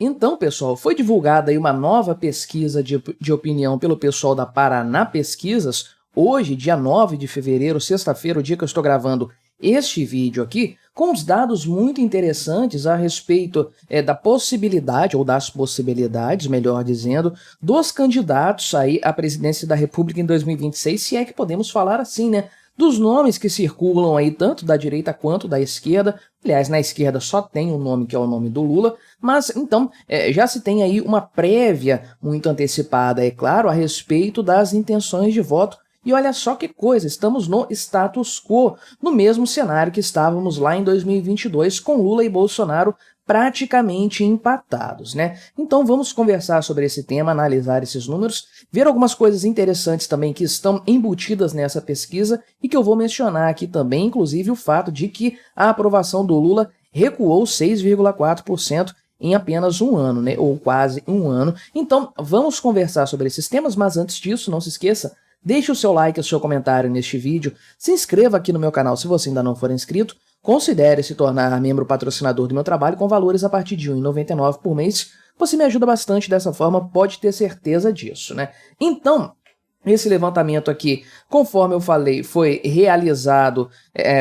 Então, pessoal, foi divulgada aí uma nova pesquisa de opinião pelo pessoal da Paraná Pesquisas, hoje, dia 9 de fevereiro, sexta-feira, o dia que eu estou gravando este vídeo aqui, com os dados muito interessantes a respeito da possibilidade, ou das possibilidades, melhor dizendo, dos candidatos aí à presidência da República em 2026, se é que podemos falar assim, né? Dos nomes que circulam aí tanto da direita quanto da esquerda. Aliás, na esquerda só tem um nome que é o nome do Lula, mas então já se tem aí uma prévia muito antecipada, é claro, a respeito das intenções de voto. E olha só que coisa, estamos no status quo, no mesmo cenário que estávamos lá em 2022, com Lula e Bolsonaro praticamente empatados, né? Então vamos conversar sobre esse tema, analisar esses números, ver algumas coisas interessantes também que estão embutidas nessa pesquisa e que eu vou mencionar aqui também, inclusive o fato de que a aprovação do Lula recuou 6,4% em apenas um ano, né? Ou quase um ano. Então vamos conversar sobre esses temas, mas antes disso, não se esqueça, deixe o seu like e o seu comentário neste vídeo, se inscreva aqui no meu canal se você ainda não for inscrito, considere se tornar membro patrocinador do meu trabalho com valores a partir de R$ 1,99 por mês. Você me ajuda bastante dessa forma, pode ter certeza disso, né? Então, esse levantamento aqui, conforme eu falei, foi realizado,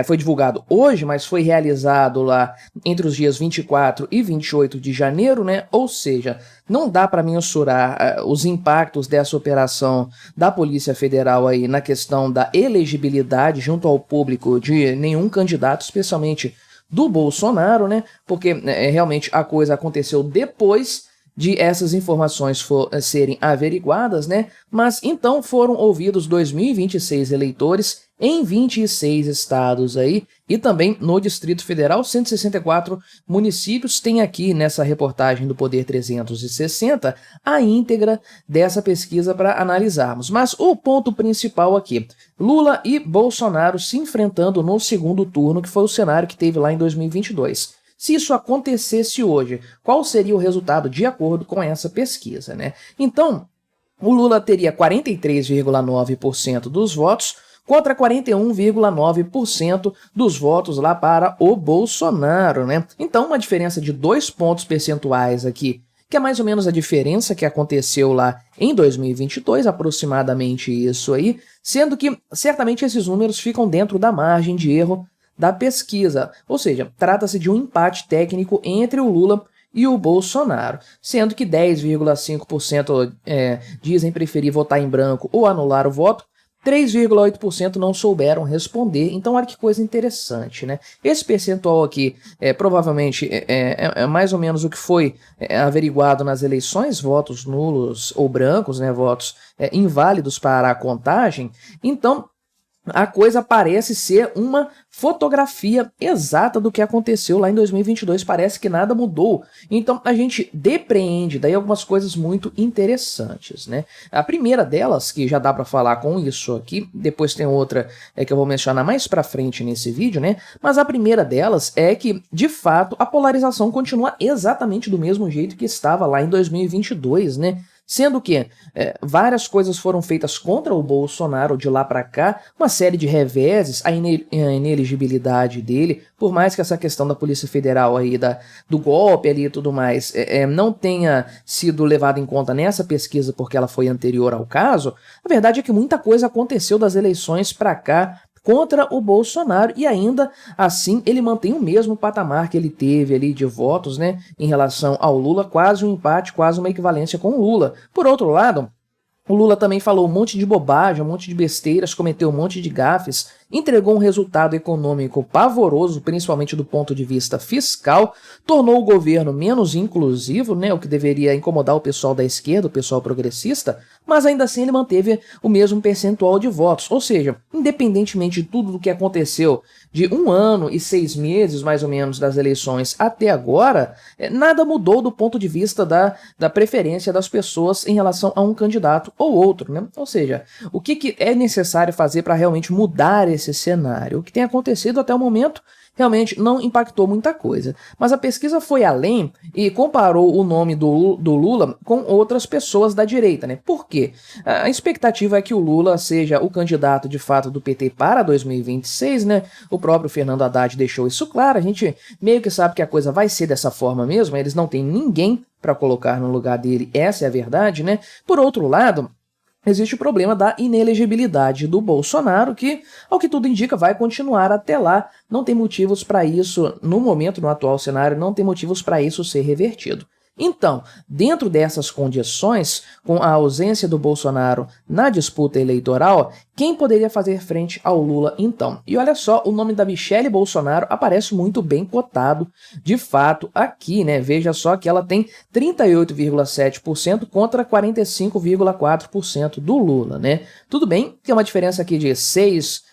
foi divulgado hoje, mas foi realizado lá entre os dias 24 e 28 de janeiro, né? Ou seja, não dá para mensurar os impactos dessa operação da Polícia Federal aí na questão da elegibilidade junto ao público de nenhum candidato, especialmente do Bolsonaro, né? Porque realmente a coisa aconteceu depois de essas informações serem averiguadas, né? Mas então foram ouvidos 2.026 eleitores em 26 estados aí e também no Distrito Federal, 164 municípios. Tem aqui nessa reportagem do Poder 360 a íntegra dessa pesquisa para analisarmos. Mas o ponto principal aqui, Lula e Bolsonaro se enfrentando no segundo turno, que foi o cenário que teve lá em 2022. Se isso acontecesse hoje, qual seria o resultado de acordo com essa pesquisa, né? Então, o Lula teria 43,9% dos votos contra 41,9% dos votos lá para o Bolsonaro, né? Então, uma diferença de 2 pontos percentuais aqui, que é mais ou menos a diferença que aconteceu lá em 2022, aproximadamente isso aí, sendo que certamente esses números ficam dentro da margem de erro da pesquisa, ou seja, trata-se de um empate técnico entre o Lula e o Bolsonaro, sendo que 10,5% dizem preferir votar em branco ou anular o voto, 3,8% não souberam responder. Então olha que coisa interessante, né? Esse percentual aqui provavelmente é mais ou menos o que foi averiguado nas eleições, votos nulos ou brancos, né? Votos inválidos para a contagem. Então a coisa parece ser uma fotografia exata do que aconteceu lá em 2022, parece que nada mudou. Então a gente depreende daí algumas coisas muito interessantes, né? A primeira delas, que já dá para falar com isso aqui, depois tem outra que eu vou mencionar mais para frente nesse vídeo, né? Mas a primeira delas é que, de fato, a polarização continua exatamente do mesmo jeito que estava lá em 2022, né? Sendo que várias coisas foram feitas contra o Bolsonaro de lá para cá, uma série de reveses, a inelegibilidade dele, por mais que essa questão da Polícia Federal aí, do golpe ali e tudo mais, não tenha sido levada em conta nessa pesquisa porque ela foi anterior ao caso, a verdade é que muita coisa aconteceu das eleições para cá contra o Bolsonaro e ainda assim ele mantém o mesmo patamar que ele teve ali de votos, né, em relação ao Lula, quase um empate, quase uma equivalência com o Lula. Por outro lado, o Lula também falou um monte de bobagem, um monte de besteiras, cometeu um monte de gafes, entregou um resultado econômico pavoroso, principalmente do ponto de vista fiscal, tornou o governo menos inclusivo, né, o que deveria incomodar o pessoal da esquerda, o pessoal progressista, mas ainda assim ele manteve o mesmo percentual de votos. Ou seja, independentemente de tudo o que aconteceu de 1 ano e 6 meses, mais ou menos, das eleições até agora, nada mudou do ponto de vista da preferência das pessoas em relação a um candidato ou outro, né? Ou seja, o que é necessário fazer para realmente mudar esse cenário? O que tem acontecido até o momento realmente não impactou muita coisa. Mas a pesquisa foi além e comparou o nome do Lula com outras pessoas da direita, né? Por quê? A expectativa é que o Lula seja o candidato de fato do PT para 2026, né? O próprio Fernando Haddad deixou isso claro, a gente meio que sabe que a coisa vai ser dessa forma mesmo, eles não têm ninguém para colocar no lugar dele, essa é a verdade, né? Por outro lado, existe o problema da inelegibilidade do Bolsonaro, que, ao que tudo indica, vai continuar até lá. Não tem motivos para isso, no momento, no atual cenário, não tem motivos para isso ser revertido. Então, dentro dessas condições, com a ausência do Bolsonaro na disputa eleitoral, quem poderia fazer frente ao Lula então? E olha só, o nome da Michelle Bolsonaro aparece muito bem cotado, de fato, aqui, né? Veja só que ela tem 38,7% contra 45,4% do Lula, né? Tudo bem que é uma diferença aqui de 6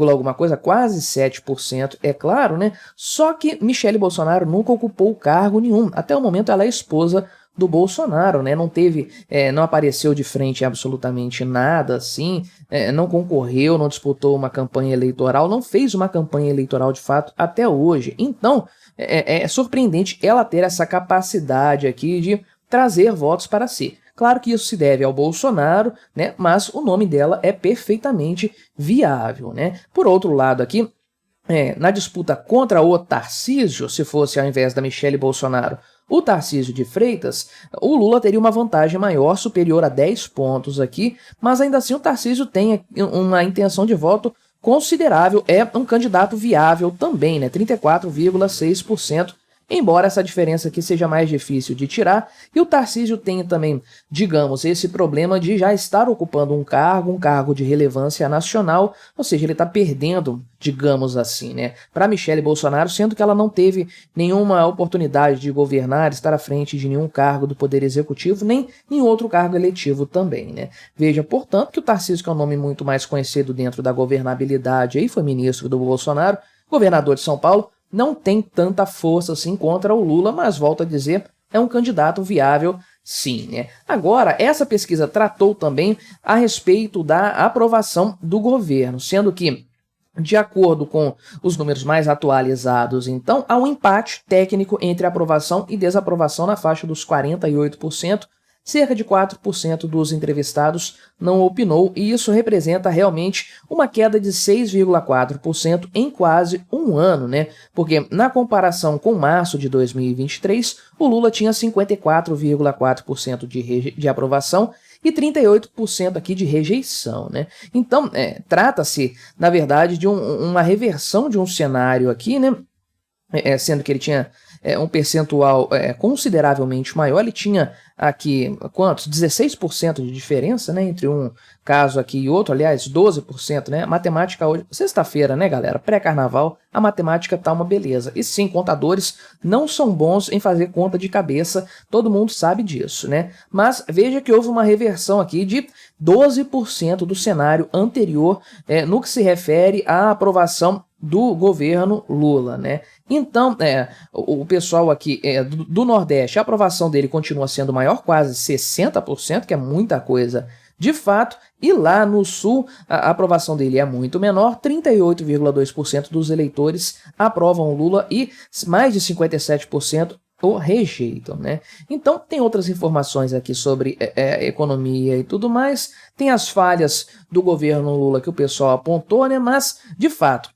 alguma coisa, quase 7%, é claro, né? Só que Michelle Bolsonaro nunca ocupou cargo nenhum. Até o momento ela é esposa do Bolsonaro, né? Não teve, não apareceu de frente em absolutamente nada, assim, não concorreu, não disputou uma campanha eleitoral, não fez uma campanha eleitoral de fato até hoje. Então, é surpreendente ela ter essa capacidade aqui de trazer votos para si. Claro que isso se deve ao Bolsonaro, né? Mas o nome dela é perfeitamente viável, né? Por outro lado aqui, na disputa contra o Tarcísio, se fosse ao invés da Michelle Bolsonaro, o Tarcísio de Freitas, o Lula teria uma vantagem maior, superior a 10 pontos aqui, mas ainda assim o Tarcísio tem uma intenção de voto considerável, é um candidato viável também, né? 34,6%. Embora essa diferença aqui seja mais difícil de tirar, e o Tarcísio tenha também, digamos, esse problema de já estar ocupando um cargo de relevância nacional, ou seja, ele está perdendo, digamos assim, né, para Michelle Bolsonaro, sendo que ela não teve nenhuma oportunidade de governar, estar à frente de nenhum cargo do Poder Executivo, nem em outro cargo eletivo também, né. Veja, portanto, que o Tarcísio, que é um nome muito mais conhecido dentro da governabilidade, aí foi ministro do Bolsonaro, governador de São Paulo, não tem tanta força assim contra o Lula, mas volto a dizer, é um candidato viável sim, né? Agora, essa pesquisa tratou também a respeito da aprovação do governo, sendo que, de acordo com os números mais atualizados, então, há um empate técnico entre aprovação e desaprovação na faixa dos 48%, cerca de 4% dos entrevistados não opinou, e isso representa realmente uma queda de 6,4% em quase um ano, né? Porque na comparação com março de 2023, o Lula tinha 54,4% de aprovação e 38% aqui de rejeição, né? Então, trata-se, na verdade, de uma reversão de um cenário aqui, né? Sendo que ele tinha um percentual consideravelmente maior, ele tinha aqui, quantos? 16% de diferença, né, entre um caso aqui e outro, aliás, 12%, né, matemática hoje, sexta-feira, né, galera, pré-carnaval, a matemática tá uma beleza, e sim, contadores não são bons em fazer conta de cabeça, todo mundo sabe disso, né, mas veja que houve uma reversão aqui de 12% do cenário anterior no que se refere à aprovação do governo Lula, né? Então, o pessoal aqui do Nordeste, a aprovação dele continua sendo maior, quase 60%, que é muita coisa de fato, e lá no Sul a aprovação dele é muito menor, 38,2% dos eleitores aprovam o Lula e mais de 57% o rejeitam, né? Então, tem outras informações aqui sobre economia e tudo mais, tem as falhas do governo Lula que o pessoal apontou, né? Mas, de fato,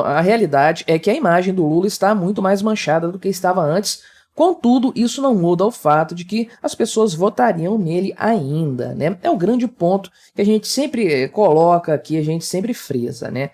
a realidade é que a imagem do Lula está muito mais manchada do que estava antes. Contudo, isso não muda o fato de que as pessoas votariam nele ainda, né? É o grande ponto que a gente sempre coloca aqui, a gente sempre frisa, né?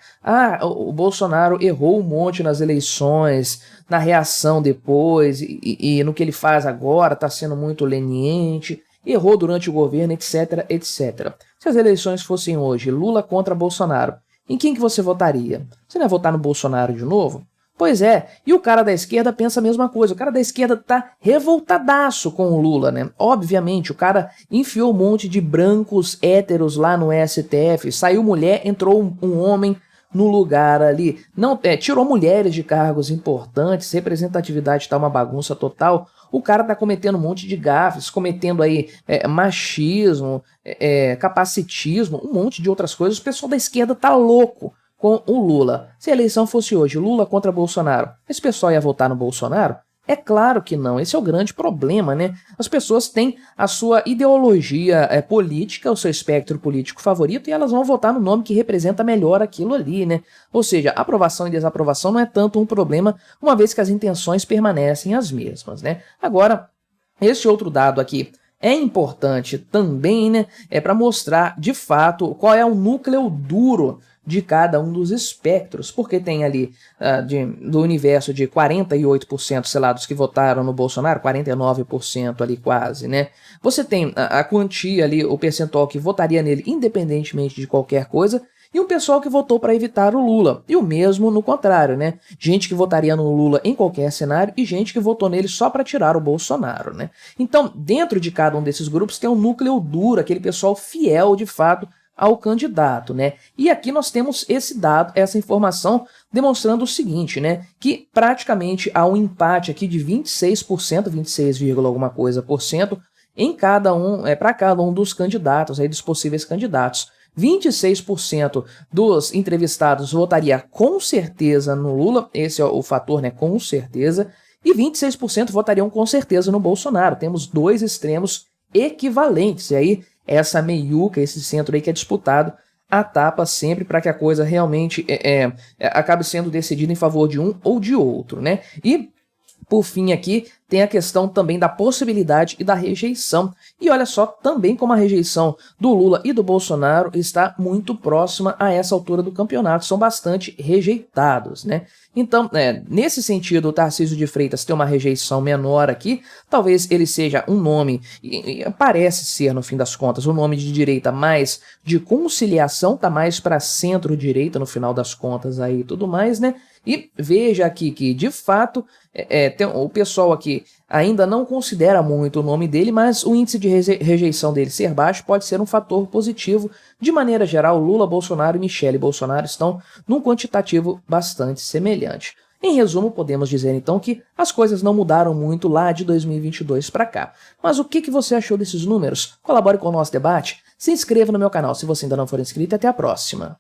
O Bolsonaro errou um monte nas eleições, na reação depois, e no que ele faz agora, está sendo muito leniente, errou durante o governo, etc, etc. Se as eleições fossem hoje, Lula contra Bolsonaro, em quem que você votaria? Você não ia votar no Bolsonaro de novo? Pois é, e o cara da esquerda pensa a mesma coisa. O cara da esquerda tá revoltadaço com o Lula, né? Obviamente, o cara enfiou um monte de brancos héteros lá no STF, saiu mulher, entrou um homem no lugar ali. Não, tirou mulheres de cargos importantes, representatividade tá uma bagunça total. O cara tá cometendo um monte de gafes, cometendo aí machismo, capacitismo, um monte de outras coisas. O pessoal da esquerda tá louco com o Lula. Se a eleição fosse hoje Lula contra Bolsonaro, esse pessoal ia votar no Bolsonaro? É claro que não, esse é o grande problema, né? As pessoas têm a sua ideologia política, o seu espectro político favorito, e elas vão votar no nome que representa melhor aquilo ali, né? Ou seja, aprovação e desaprovação não é tanto um problema, uma vez que as intenções permanecem as mesmas, né? Agora, este outro dado aqui é importante também, né? É para mostrar, de fato, qual é o núcleo duro de cada um dos espectros, porque tem ali do universo de 48% selados que votaram no Bolsonaro, 49% ali quase, né? Você tem a quantia ali, o percentual que votaria nele independentemente de qualquer coisa, e um pessoal que votou para evitar o Lula, e o mesmo no contrário, né? Gente que votaria no Lula em qualquer cenário e gente que votou nele só para tirar o Bolsonaro, né? Então, dentro de cada um desses grupos tem um núcleo duro, aquele pessoal fiel de fato ao candidato, né? E aqui nós temos esse dado, essa informação demonstrando o seguinte, né? Que praticamente há um empate aqui de 26%, 26, alguma coisa por cento em cada um, para cada um dos candidatos, aí dos possíveis candidatos. 26% dos entrevistados votaria com certeza no Lula, esse é o fator, né? Com certeza. E 26% votariam com certeza no Bolsonaro. Temos dois extremos equivalentes. E aí, essa meiuca, esse centro aí que é disputado, a tapa sempre para que a coisa realmente acabe sendo decidida em favor de um ou de outro, né? E, por fim aqui, tem a questão também da possibilidade e da rejeição. E olha só também como a rejeição do Lula e do Bolsonaro está muito próxima a essa altura do campeonato, são bastante rejeitados, né? Então, nesse sentido, o Tarcísio de Freitas tem uma rejeição menor aqui, talvez ele seja um nome, e parece ser, no fim das contas, um nome de direita mais de conciliação, tá mais para centro-direita no final das contas aí e tudo mais, né? E veja aqui que, de fato, o pessoal aqui ainda não considera muito o nome dele, mas o índice de rejeição dele ser baixo pode ser um fator positivo. De maneira geral, Lula, Bolsonaro e Michele Bolsonaro estão num quantitativo bastante semelhante. Em resumo, podemos dizer então que as coisas não mudaram muito lá de 2022 para cá. Mas o que você achou desses números? Colabore com o nosso debate, se inscreva no meu canal se você ainda não for inscrito e até a próxima.